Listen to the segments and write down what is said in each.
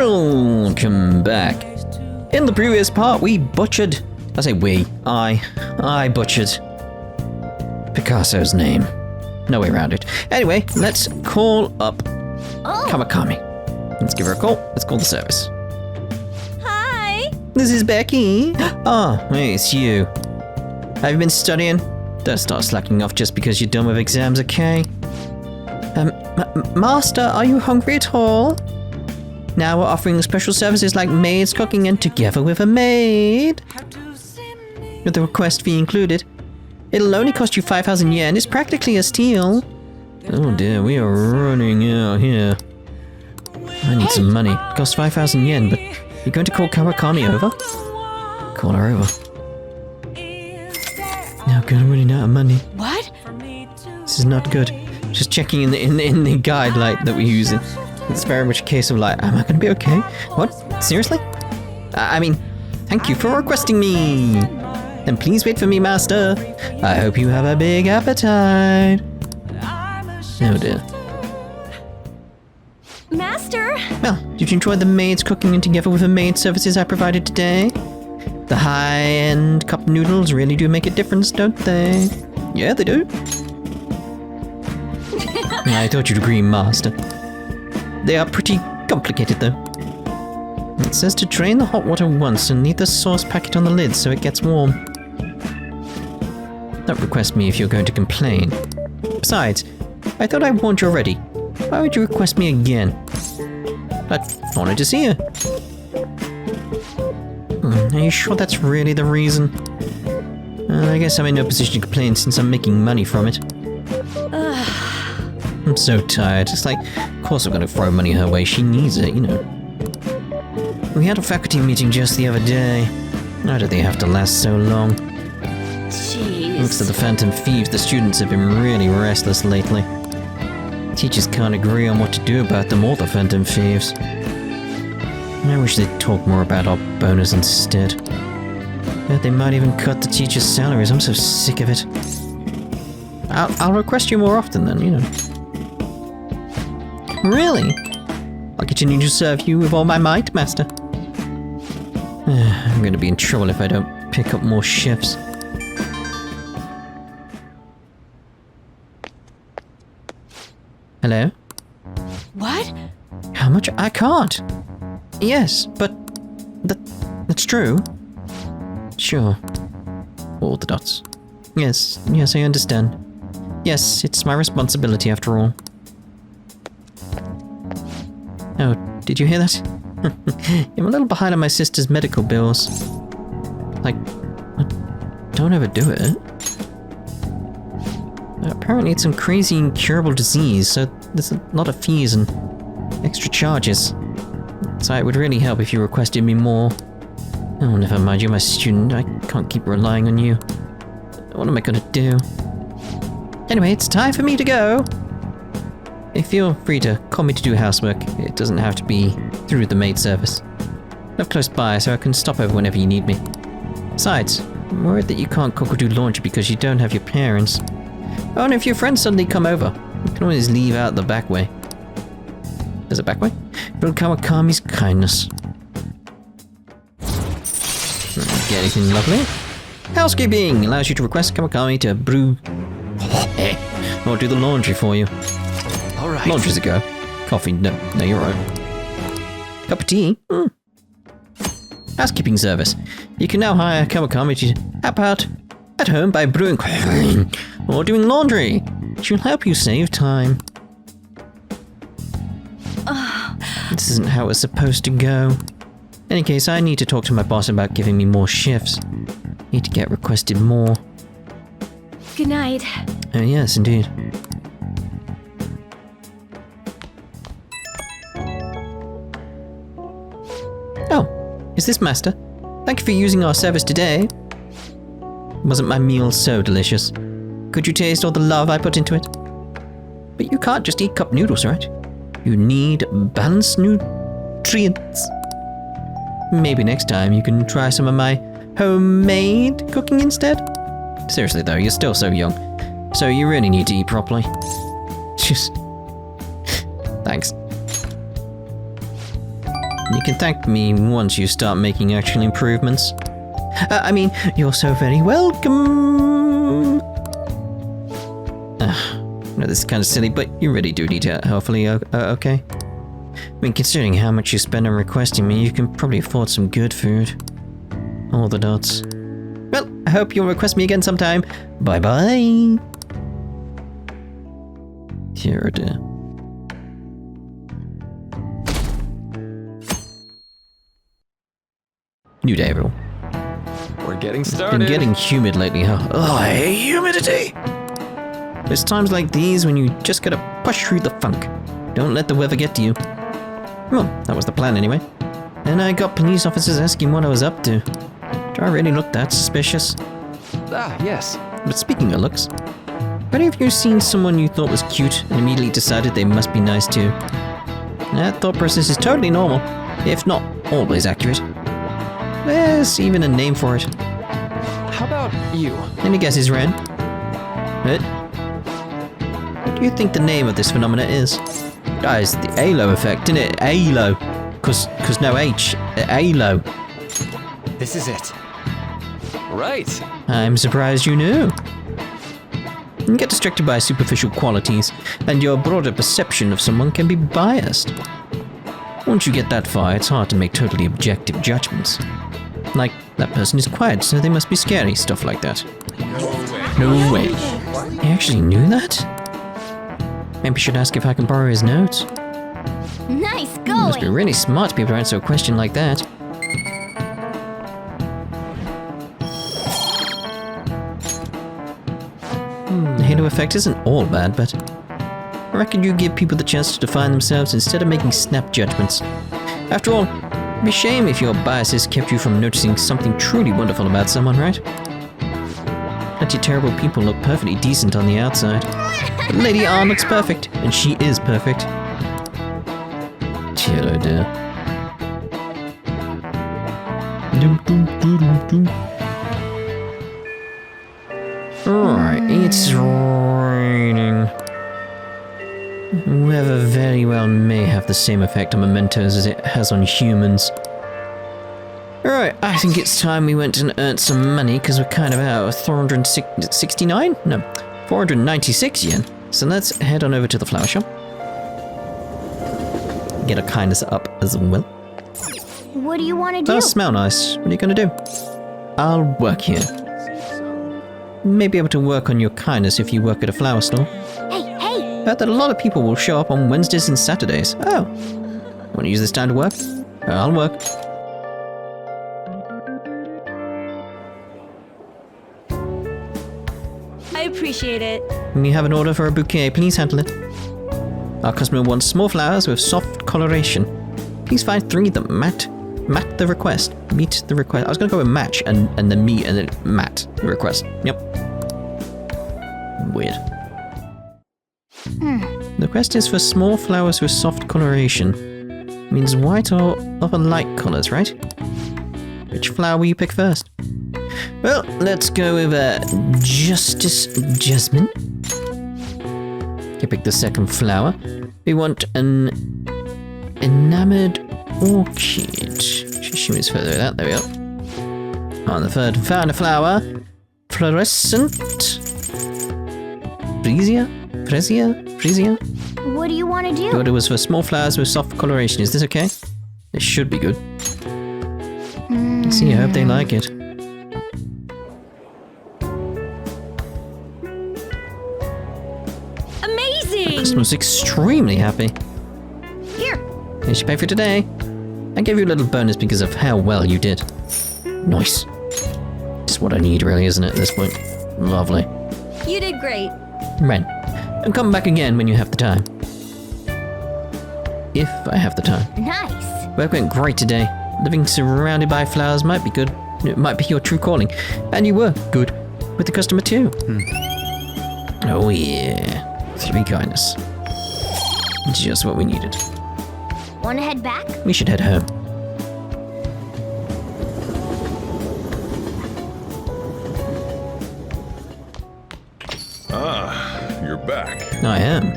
Welcome back. In the previous part, we butchered... I say we. I butchered Picasso's name. No way around it. Anyway, let's call up Kawakami. Let's give her a call. Let's call the service. Hi. This is Becky. Ah, hey, it's you. Have you been studying? Don't start slacking off just because you're done with exams, okay? Master, are you hungry at all? Now we're offering special services like maids cooking and together with a maid. With the request fee included. It'll only cost you 5,000 yen. It's practically a steal. Oh dear, we are running out here. I need some money. It costs 5,000 yen, but you're going to call Kawakami over? Call her over. Now, good, I'm running out of money. What? This is not good. Just checking in the guide like that we're using. It's very much a case of like, am I going to be okay? What? Seriously? I mean, thank you for requesting me. Then please wait for me, master. I hope you have a big appetite. Oh dear. Master? Well, did you enjoy the maids cooking and together with the maid services I provided today? The high-end cup noodles really do make a difference, don't they? Yeah, they do. I thought you'd agree, master. They are pretty complicated, though. It says to drain the hot water once and leave the sauce packet on the lid so it gets warm. Don't request me if you're going to complain. Besides, I thought I warned you already. Why would you request me again? I wanted to see you. Are you sure that's really the reason? I guess I'm in no position to complain since I'm making money from it. I'm so tired. It's like, of course I'm going to throw money her way. She needs it, you know. We had a faculty meeting just the other day. Why do they have to last so long? Jeez. Thanks to the Phantom Thieves, the students have been really restless lately. Teachers can't agree on what to do about them or the Phantom Thieves. I wish they'd talk more about our bonus instead. Bet they might even cut the teachers' salaries. I'm so sick of it. I'll request you more often then, you know. Really? I'll continue to serve you with all my might, master. I'm going to be in trouble if I don't pick up more shifts. Hello? What? How much? I can't. Yes, but that's true. Sure. All the dots. Yes, I understand. Yes, it's my responsibility after all. Oh, did you hear that? I'm a little behind on my sister's medical bills. Like, don't overdo it. Apparently it's some crazy incurable disease, so there's a lot of fees and extra charges. So it would really help if you requested me more. Oh, never mind, you're my student. I can't keep relying on you. What am I gonna do? Anyway, it's time for me to go. Feel free to call me to do housework. It doesn't have to be through the maid service. I live close by, so I can stop over whenever you need me. Besides, I'm worried that you can't cook or do laundry because you don't have your parents. Oh, and if your friends suddenly come over, you can always leave out the back way. There's a back way? Build Kawakami's kindness. Get anything lovely? Housekeeping allows you to request Kawakami to brew or do the laundry for you. All right. Laundry's a go. Coffee, no, you're right. Cup of tea? Housekeeping service. You can now hire Kawakami to help out at home by brewing or doing laundry. She'll help you save time. This isn't how it's supposed to go. In any case, I need to talk to my boss about giving me more shifts. Need to get requested more. Good night. Oh yes, indeed. Oh, is this master? Thank you for using our service today. Wasn't my meal so delicious? Could you taste all the love I put into it? But you can't just eat cup noodles, right? You need balanced nutrients. Maybe next time you can try some of my homemade cooking instead? Seriously though, you're still so young, so you really need to eat properly. Just... Thanks. You can thank me once you start making actual improvements. I mean, you're so very welcome. No, this is kind of silly, but you really do need to, hopefully, okay? I mean, considering how much you spend on requesting me, you can probably afford some good food. All the dots. Well, I hope you'll request me again sometime. Bye-bye. Dear, oh dear. New day, everyone. We're getting It's started. been getting humid lately, huh? Oh, I hate humidity! There's times like these when you just gotta push through the funk. Don't let the weather get to you. Well, that was the plan anyway. And I got police officers asking what I was up to. Do I really look that suspicious? Ah, yes. But speaking of looks, have any of you seen someone you thought was cute and immediately decided they must be nice too? That thought process is totally normal, if not always accurate. There's even a name for it. How about you? Any guesses, Ren? What? What do you think the name of this phenomena is? Guys, the halo effect, isn't it? Halo. Cause no H. Halo. This is it. Right. I'm surprised you knew. You get distracted by superficial qualities, and your broader perception of someone can be biased. Once you get that far, it's hard to make totally objective judgments. Like, that person is quiet, so they must be scary, stuff like that. No way. He actually knew that? Maybe I should ask if I can borrow his notes. Nice Must be going. really smart to be able to answer a question like that. The halo effect isn't all bad, but I reckon you give people the chance to define themselves instead of making snap judgments. After all, it'd be a shame if your biases kept you from noticing something truly wonderful about someone, right? Plenty of terrible people look perfectly decent on the outside. But Lady R looks perfect, and she is perfect. Dear, oh dear. Alright, it's raining. Weather very well may have the same effect on mementos as it has on humans. Alright, I think it's time we went and earned some money because we're kind of out of 469? No, 496 yen. So let's head on over to the flower shop. Get a kindness up as well. What do you want to do? Does smell nice. What are you gonna do? I'll work here. May be able to work on your kindness if you work at a flower store. Hey! Heard that a lot of people will show up on Wednesdays and Saturdays. Oh. Want to use this time to work? I'll work. I appreciate it. We have an order for a bouquet. Please handle it. Our customer wants small flowers with soft coloration. Please find 3 that match the request. Meet the request. I was going to go with match and then meet and then mat the request. Yep. Weird. The request is for small flowers with soft coloration. Means white or other light colors, right? Which flower will you pick first? Well, let's go with Justice Jasmine. You pick the second flower. We want an enamored orchid. She moves further out. There we go. On the third, found a flower. Fluorescent. Freesia? What do you want to The do? order was for small flowers with soft coloration. Is this okay? This should be good. Let's see, I hope they like it. Amazing! Customer's extremely happy. Here! Here's your pay for today. I gave you a little bonus because of how well you did. Nice. Just what I need, really, isn't it, at this point? Lovely. You did great. Ren, and come back again when you have the time. If I have the time. Nice. Work went great today. Living surrounded by flowers might be good. It might be your true calling. And you were good with the customer too. Oh yeah. 3 kindness. Just what we needed. Want to head back? We should head home. Ah, you're back. I am.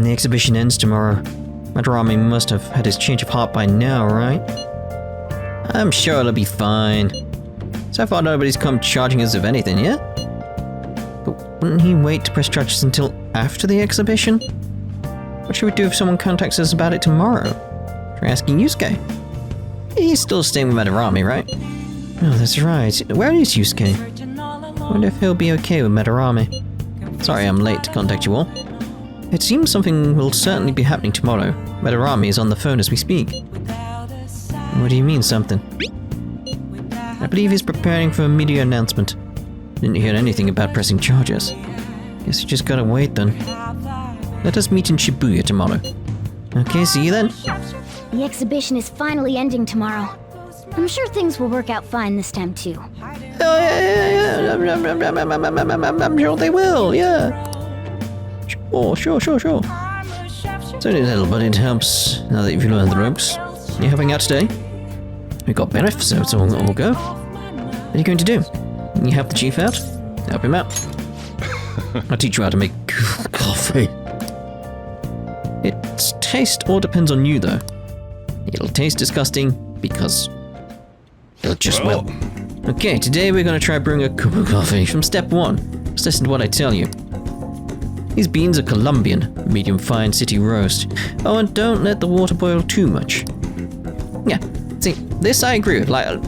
The exhibition ends tomorrow. Madarame must have had his change of heart by now, right? I'm sure it'll be fine. So far nobody's come charging us of anything, yeah? But wouldn't he wait to press charges until after the exhibition? What should we do if someone contacts us about it tomorrow? Try asking Yusuke. He's still staying with Madarame, right? Oh, that's right. Where is Yusuke? I wonder if he'll be okay with Madarame. Sorry I'm late to contact you all. It seems something will certainly be happening tomorrow. Madarame is on the phone as we speak. What do you mean, something? I believe he's preparing for a media announcement. Didn't hear anything about pressing charges. Guess you just gotta wait then. Let us meet in Shibuya tomorrow. Okay, see you then. The exhibition is finally ending tomorrow. I'm sure things will work out fine this time too. Oh, yeah. I'm sure they will, yeah. Sure. It's only a little, but it helps now that you've learned the ropes. You helping out today? We got Berif, so we'll go. What are you going to do? You help the chief out? Help him out. I'll teach you how to make coffee. Its taste all depends on you, though. It'll taste disgusting because it'll just well. Okay, today we're going to try brewing a cup of coffee from step 1. Just listen to what I tell you. These beans are Colombian, medium fine city roast. Oh, and don't let the water boil too much. Yeah, see, this I agree with. Like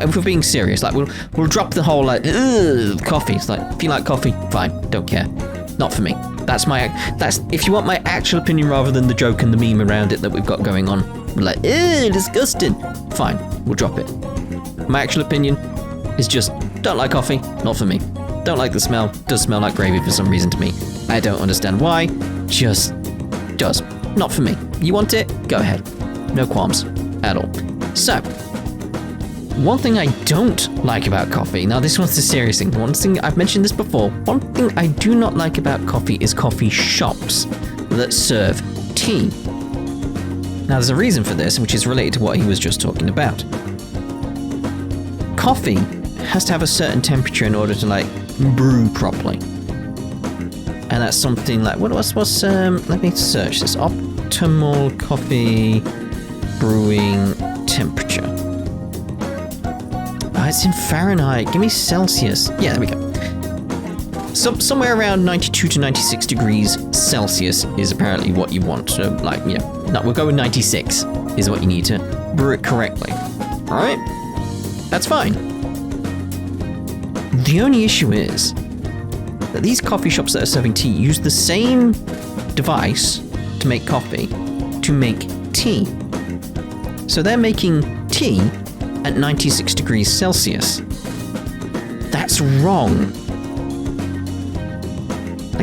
if we're being serious, like we'll drop the whole coffee. It's like, if you like coffee, fine, don't care. Not for me. That's if you want my actual opinion rather than the joke and the meme around it that we've got going on. We're like, disgusting. Fine, we'll drop it. My actual opinion is just, don't like coffee, not for me. Don't like the smell, does smell like gravy for some reason to me. I don't understand why, just does. Not for me. You want it? Go ahead. No qualms at all. So, one thing I don't like about coffee, now this one's the serious thing, one thing, I've mentioned this before, one thing I do not like about coffee is coffee shops that serve tea. Now there's a reason for this, which is related to what he was just talking about. Coffee has to have a certain temperature in order to brew properly. And that's something like, what's let me search this, optimal coffee brewing temperature. It's in Fahrenheit. Give me Celsius. Yeah, there we go. Somewhere around 92 to 96 degrees Celsius is apparently what you want. So, no, we'll go with 96 is what you need to brew it correctly. All right? That's fine. The only issue is that these coffee shops that are serving tea use the same device to make coffee to make tea. So they're making tea at 96 degrees Celsius. That's wrong.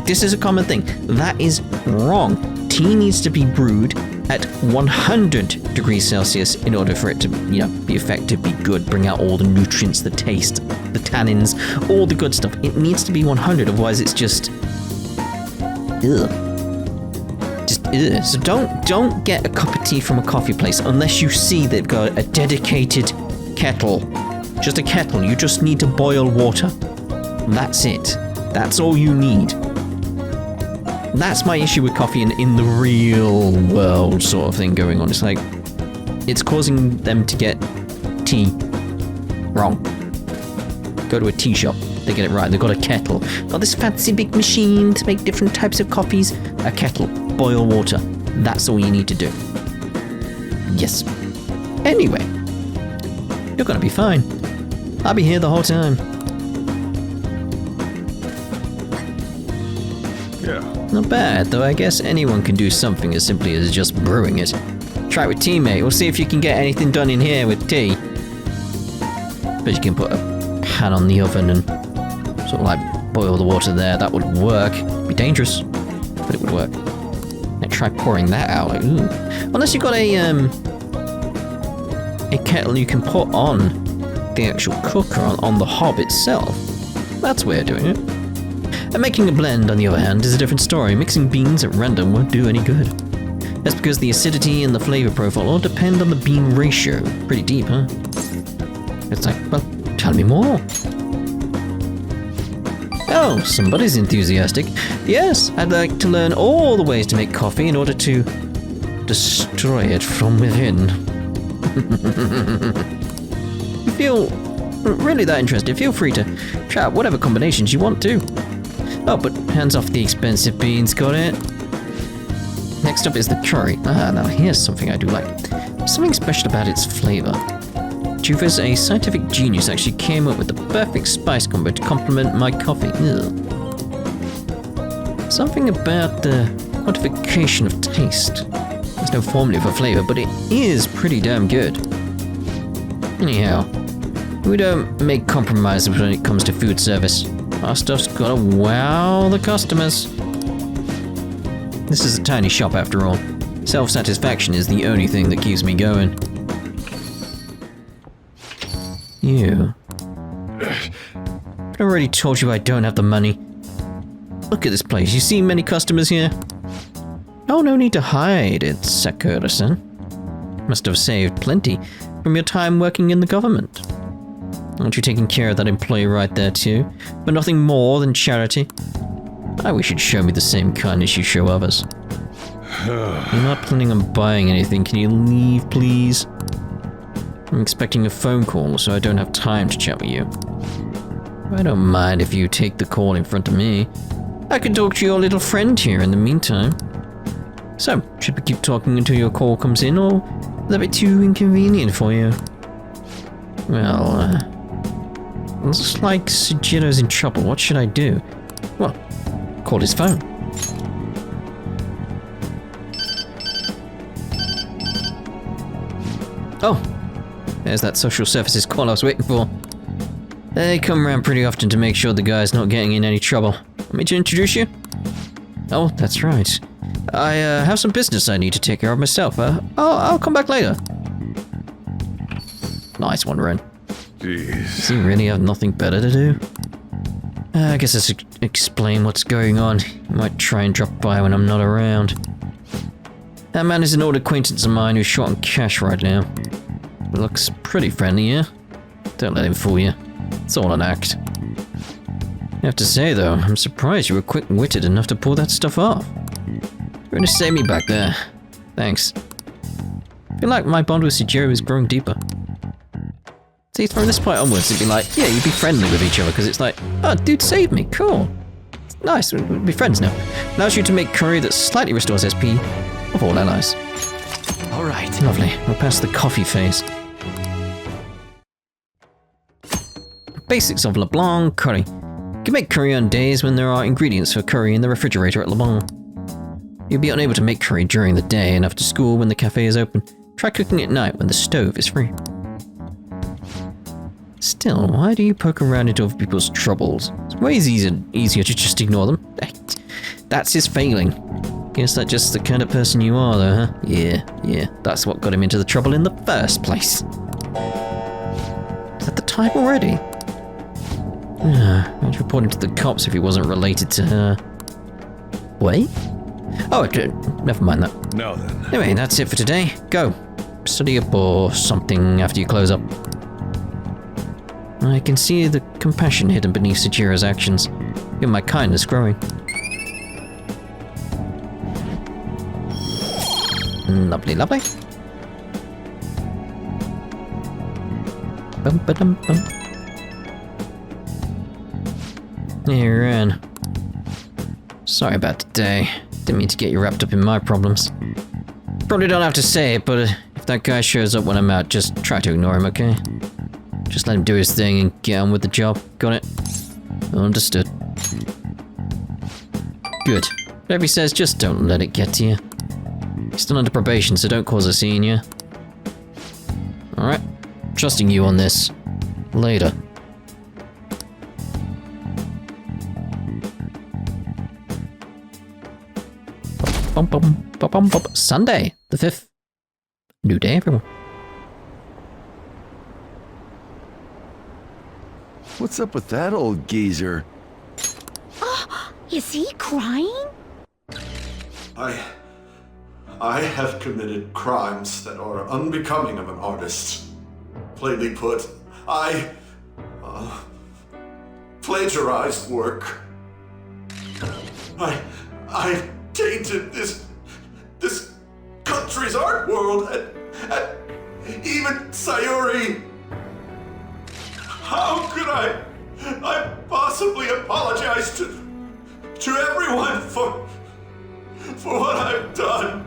This is a common thing. That is wrong. Tea needs to be brewed at 100 degrees Celsius in order for it to, be effective, be good, bring out all the nutrients, the taste, the tannins, all the good stuff. It needs to be 100, otherwise it's just ugh. Just ugh. So don't get a cup of tea from a coffee place unless you see they've got a dedicated kettle. Just a kettle. You just need to boil water. That's it. That's all you need. That's my issue with coffee in the real world sort of thing going on. It's like, it's causing them to get tea wrong. Go to a tea shop, they get it right. They've got a kettle. Got this fancy big machine to make different types of coffees. A kettle, boil water. That's all you need to do. Yes. Anyway, you're gonna be fine. I'll be here the whole time. Yeah. Not bad, though I guess anyone can do something as simply as just brewing it. Try it with tea, mate. We'll see if you can get anything done in here with tea. But you can put a pan on the oven and sort of boil the water there. That would work. Be dangerous, but it would work. Now try pouring that out. Ooh. Unless you've got a kettle you can put on the actual cooker on the hob itself. That's a way of doing it. And making a blend, on the other hand, is a different story. Mixing beans at random won't do any good. That's because the acidity and the flavor profile all depend on the bean ratio. Pretty deep, huh? It's like, well, tell me more. Oh, somebody's enthusiastic. Yes, I'd like to learn all the ways to make coffee in order to destroy it from within. If you feel really that interested, feel free to try out whatever combinations you want to. Oh, but hands off the expensive beans, got it? Next up is the curry. Now here's something I do like. Something special about its flavor. Jufus, a scientific genius, actually came up with the perfect spice combo to complement my coffee. Ugh. Something about the quantification of taste. There's no formula for flavor, but it is pretty damn good. Anyhow, we don't make compromises when it comes to food service. Our stuff's gotta wow the customers. This is a tiny shop after all. Self-satisfaction is the only thing that keeps me going. You. I already told you I don't have the money. Look at this place. You see many customers here? Oh, no need to hide it, Sakura-san. Must have saved plenty from your time working in the government. Aren't you taking care of that employee right there too? But nothing more than charity? I wish you'd show me the same kindness you show others. You're not planning on buying anything. Can you leave, please? I'm expecting a phone call, so I don't have time to chat with you. I don't mind if you take the call in front of me. I can talk to your little friend here in the meantime. So, should we keep talking until your call comes in, or will that be too inconvenient for you? Well, looks like Sujiro's in trouble. What should I do? Well, call his phone. Oh, there's that social services call I was waiting for. They come around pretty often to make sure the guy's not getting in any trouble. Want me to introduce you? Oh, that's right. I have some business I need to take care of myself. I'll come back later. Nice one, Ren. Jeez. Does he really have nothing better to do? I guess I should explain what's going on. He might try and drop by when I'm not around. That man is an old acquaintance of mine who's short on cash right now. He looks pretty friendly, yeah? Don't let him fool you. It's all an act. I have to say, though, I'm surprised you were quick-witted enough to pull that stuff off. You're going to save me back there. Thanks. I feel like my bond with Sujiro is growing deeper. See, from this point onwards, it'd be like, yeah, you'd be friendly with each other, because it's like, oh, dude saved me, cool. It's nice, we'll be friends now. Allows you to make curry that slightly restores SP of all allies. All right. Lovely, we're past the coffee phase. Basics of LeBlanc curry. You can make curry on days when there are ingredients for curry in the refrigerator at LeBlanc. You'll be unable to make curry during the day and after school when the cafe is open. Try cooking at night when the stove is free. Still, why do you poke around into other people's troubles? It's way easier to just ignore them. That's his failing. Guess that's just the kind of person you are, though, huh? Yeah, that's what got him into the trouble in the first place. Is that the time already? I'd report him to the cops if he wasn't related to her. Wait? Oh, never mind that. Now then. Anyway, that's it for today. Go. Study up or something after you close up. I can see the compassion hidden beneath Sujiro's actions. Feel my kindness growing. Lovely, lovely. Bum-ba-dum-bum. Hey, Ren. Sorry about today. Didn't mean to get you wrapped up in my problems. Probably don't have to say it, but if that guy shows up when I'm out, just try to ignore him, okay? Just let him do his thing and get on with the job. Got it? Understood. Good. Whatever he says, just don't let it get to you. He's still under probation, so don't cause a scene, yeah? Alright. Trusting you on this. Later. Sunday, the 5th. New day, everyone. What's up with that old geezer? Is he crying? I have committed crimes that are unbecoming of an artist. Plainly put, I plagiarized work. I tainted this country country's art world, and even Sayuri. How could I possibly apologize to everyone for what I've done?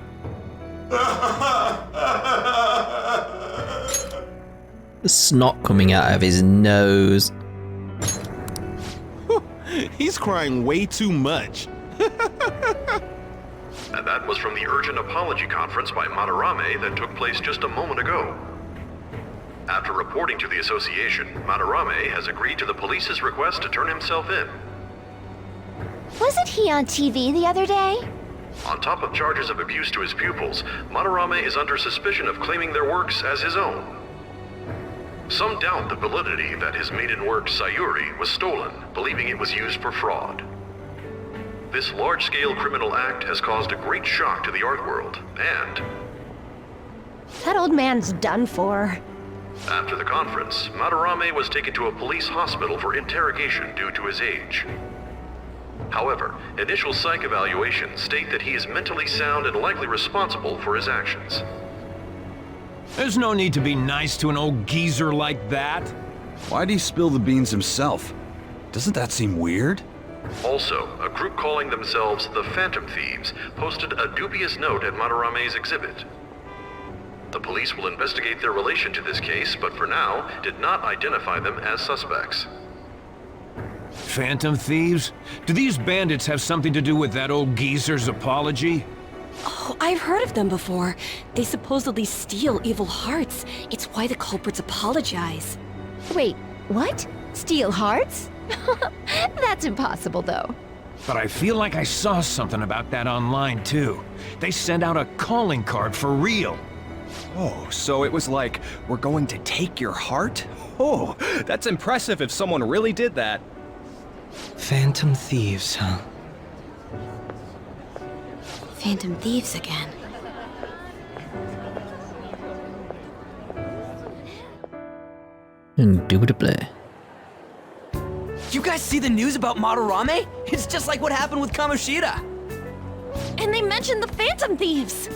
The snot coming out of his nose. He's crying way too much. And that was from the urgent apology conference by Madarame that took place just a moment ago. After reporting to the association, Madarame has agreed to the police's request to turn himself in. Wasn't he on TV the other day? On top of charges of abuse to his pupils, Madarame is under suspicion of claiming their works as his own. Some doubt the validity that his maiden work, Sayuri, was stolen, believing it was used for fraud. This large-scale criminal act has caused a great shock to the art world, and That old man's done for. after the conference, Madarame was taken to a police hospital for interrogation due to his age. However, initial psych evaluations state that he is mentally sound and likely responsible for his actions. There's no need to be nice to an old geezer like that. Why'd he spill the beans himself? Doesn't that seem weird? Also, a group calling themselves the Phantom Thieves posted a dubious note at Madarame's exhibit. The police will investigate their relation to this case, but for now, did not identify them as suspects. Phantom Thieves? Do these bandits have something to do with that old geezer's apology? Oh, I've heard of them before. They supposedly steal evil hearts. It's why the culprits apologize. Wait, what? Steal hearts? That's impossible, though. But I feel like I saw something about that online, too. They sent out a calling card for real. Oh, so it was like, we're going to take your heart? Oh, that's impressive if someone really did that. Phantom Thieves, huh? Phantom Thieves again. Indubitably. You guys see the news about Madarame? It's just like what happened with Kamoshida. And they mentioned the Phantom Thieves!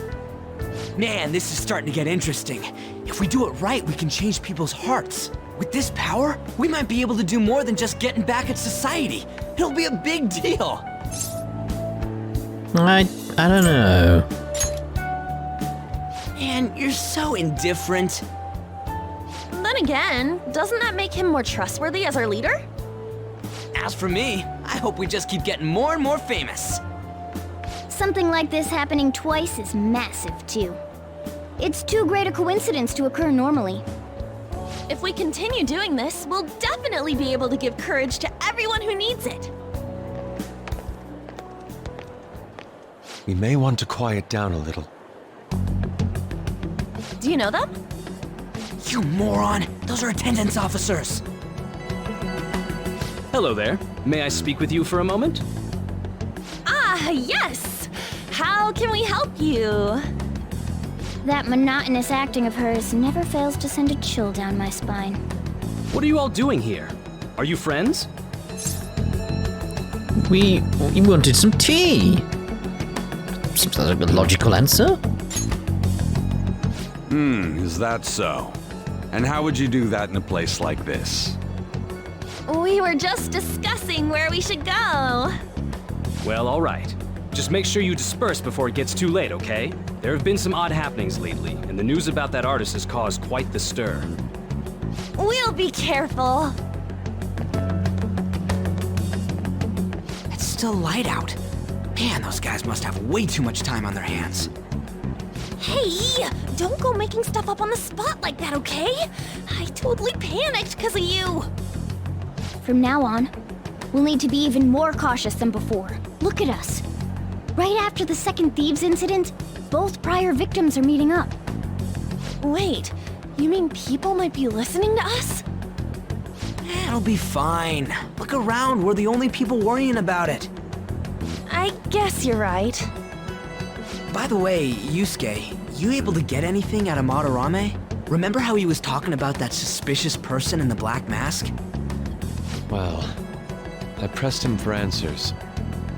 Man, this is starting to get interesting. If we do it right, we can change people's hearts. With this power, we might be able to do more than just getting back at society. It'll be a big deal. I don't know. Man, you're so indifferent. Then again, doesn't that make him more trustworthy as our leader? As for me, I hope we just keep getting more and more famous. Something like this happening twice is massive, too. It's too great a coincidence to occur normally. If we continue doing this, we'll definitely be able to give courage to everyone who needs it. We may want to quiet down a little. Do you know them? You moron! Those are attendance officers! Hello there. May I speak with you for a moment? Ah, yes! How can we help you? That monotonous acting of hers never fails to send a chill down my spine. What are you all doing here? Are you friends? We wanted some tea. Seems like a logical answer. Is that so? And how would you do that in a place like this? We were just discussing where we should go. Well, all right. Just make sure you disperse before it gets too late, okay? There have been some odd happenings lately, and the news about that artist has caused quite the stir. We'll be careful. It's still light out. Man, those guys must have way too much time on their hands. Hey, don't go making stuff up on the spot like that, okay? I totally panicked because of you. From now on, we'll need to be even more cautious than before. Look at us. Right after the second Thieves incident, both prior victims are meeting up. Wait, you mean people might be listening to us? It'll be fine. Look around, we're the only people worrying about it. I guess you're right. By the way, Yusuke, you able to get anything out of Madarame? Remember how he was talking about that suspicious person in the black mask? Well, I pressed him for answers,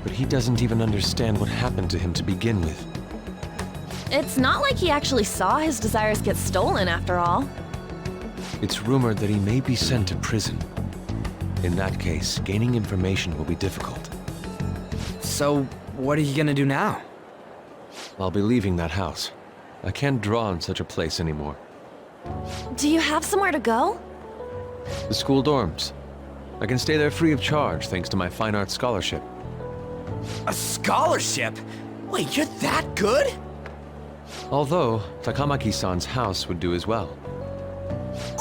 but he doesn't even understand what happened to him to begin with. It's not like he actually saw his desires get stolen after all. It's rumored that he may be sent to prison. In that case, gaining information will be difficult. So, what are you gonna do now? I'll be leaving that house. I can't draw in such a place anymore. Do you have somewhere to go? The school dorms. I can stay there free of charge thanks to my fine arts scholarship. A scholarship? Wait, you're that good? Although, Takamaki-san's house would do as well.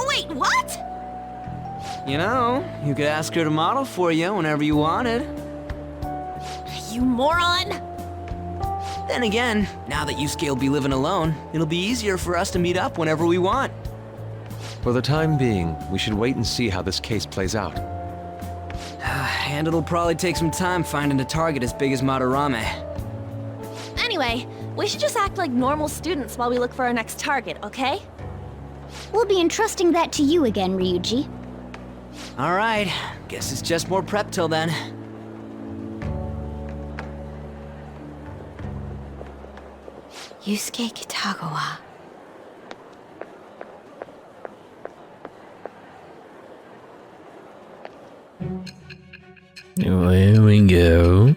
Wait, what? You know, you could ask her to model for you whenever you wanted. You moron! Then again, now that Yusuke will be living alone, it'll be easier for us to meet up whenever we want. For the time being, we should wait and see how this case plays out. And it'll probably take some time finding a target as big as Madarame. Anyway, we should just act like normal students while we look for our next target, okay? We'll be entrusting that to you again, Ryuji. Alright, guess it's just more prep till then. Yusuke Kitagawa. Here we go.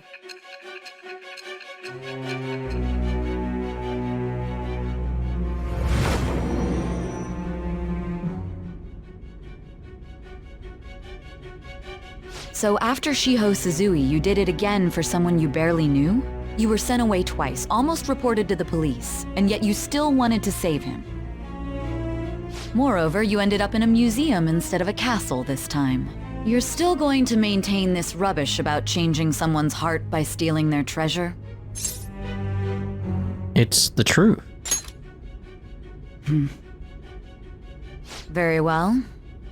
So after Shiho Suzui, you did it again for someone you barely knew? You were sent away twice, almost reported to the police, and yet you still wanted to save him. Moreover, you ended up in a museum instead of a castle this time. You're still going to maintain this rubbish about changing someone's heart by stealing their treasure? It's the truth. Very well.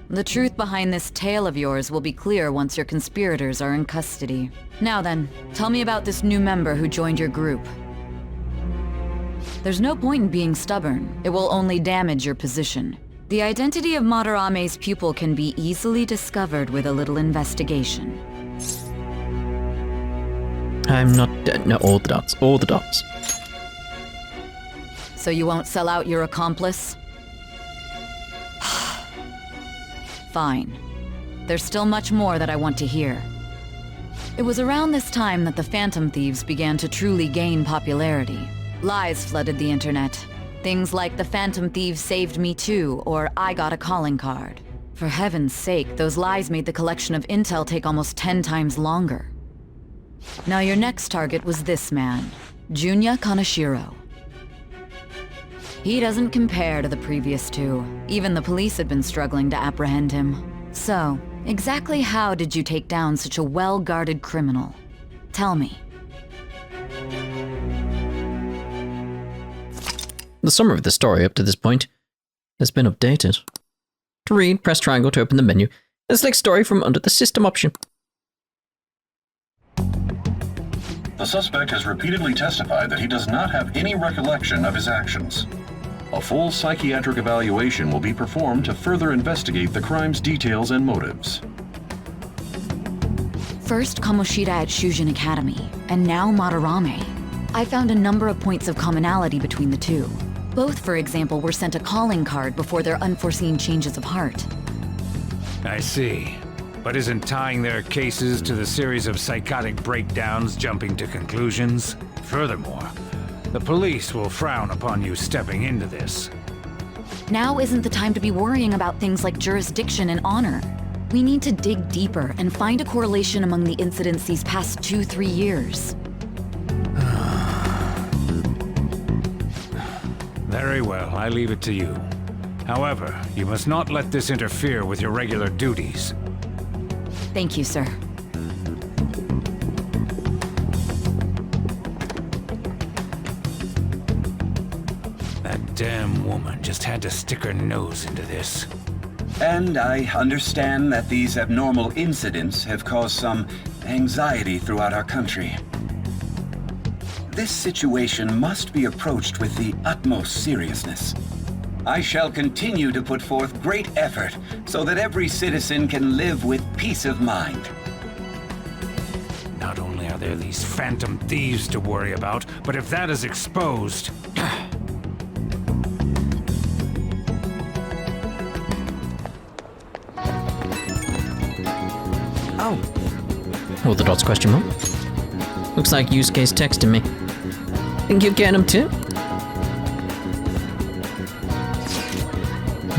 The truth behind this tale of yours will be clear once your conspirators are in custody. Now then, tell me about this new member who joined your group. There's no point in being stubborn. It will only damage your position. The identity of Madarame's pupil can be easily discovered with a little investigation. I'm not dead. No, all the dots. All the dots. So you won't sell out your accomplice? Fine. There's still much more that I want to hear. It was around this time that the Phantom Thieves began to truly gain popularity. Lies flooded the internet. Things like the Phantom Thieves saved me too, or I got a calling card. For heaven's sake, those lies made the collection of intel take almost 10 times longer. Now your next target was this man, Junya Kaneshiro. He doesn't compare to the previous two. Even the police had been struggling to apprehend him. So, exactly how did you take down such a well-guarded criminal? Tell me. The summary of the story up to this point has been updated. To read, press triangle to open the menu, and select story from under the system option. The suspect has repeatedly testified that he does not have any recollection of his actions. A full psychiatric evaluation will be performed to further investigate the crime's details and motives. First Kamoshida at Shujin Academy, and now Madarame. I found a number of points of commonality between the two. Both, for example, were sent a calling card before their unforeseen changes of heart. I see. But isn't tying their cases to the series of psychotic breakdowns jumping to conclusions? Furthermore, the police will frown upon you stepping into this. Now isn't the time to be worrying about things like jurisdiction and honor. We need to dig deeper and find a correlation among the incidents these past 2-3 years. Very well, I leave it to you. However, you must not let this interfere with your regular duties. Thank you, sir. That damn woman just had to stick her nose into this. And I understand that these abnormal incidents have caused some anxiety throughout our country. This situation must be approached with the utmost seriousness. I shall continue to put forth great effort so that every citizen can live with peace of mind. Not only are there these Phantom Thieves to worry about, but if that is exposed... Or the dots question mark. Looks like Yusuke's texting me. Think you're getting him too?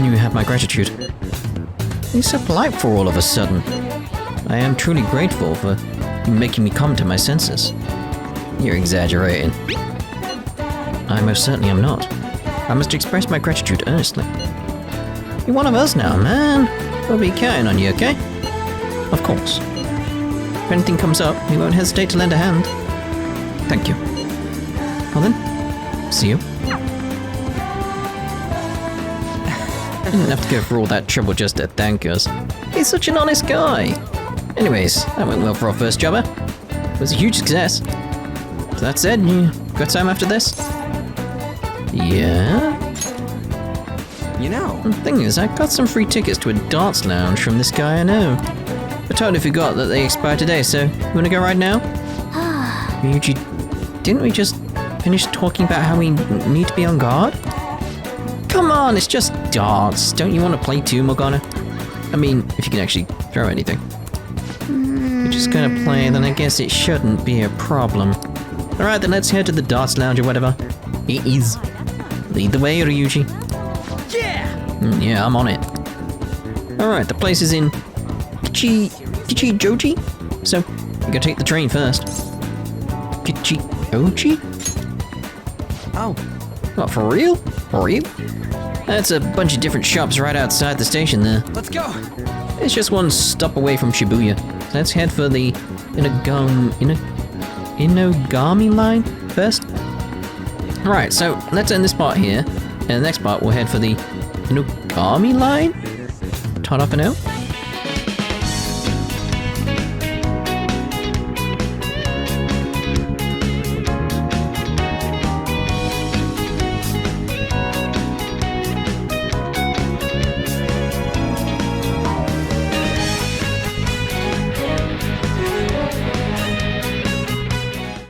You have my gratitude. You're so polite for all of a sudden. I am truly grateful for you making me come to my senses. You're exaggerating. I most certainly am not. I must express my gratitude earnestly. You're one of us now, man. We'll be counting on you, okay? Of course. If anything comes up, we won't hesitate to lend a hand. Thank you. Well then, see you. I didn't have to go through all that trouble just to thank us. He's such an honest guy. Anyways, that went well for our first jobber. It was a huge success. So that said, you got time after this? Yeah? You know... The thing is, I got some free tickets to a darts lounge from this guy I know. I totally forgot that they expire today, so you wanna go right now? Ryuji, didn't we just finish talking about how we need to be on guard? Come on, it's just darts. Don't you want to play too, Morgana? I mean, if you can actually throw anything. If you're just gonna play, then I guess it shouldn't be a problem. Alright, then let's head to the darts lounge or whatever. It is. Lead the way, Ryuji. Yeah! Yeah, I'm on it. Alright, the place is in Kichijoji? So, you gotta take the train first. Kichijoji? Oh. What, for real? For real? That's a bunch of different shops right outside the station there. Let's go! It's just one stop away from Shibuya. So let's head for the Inogami line first. Right, so let's end this part here. And the next part we'll head for the Inogami line? Tied up and out?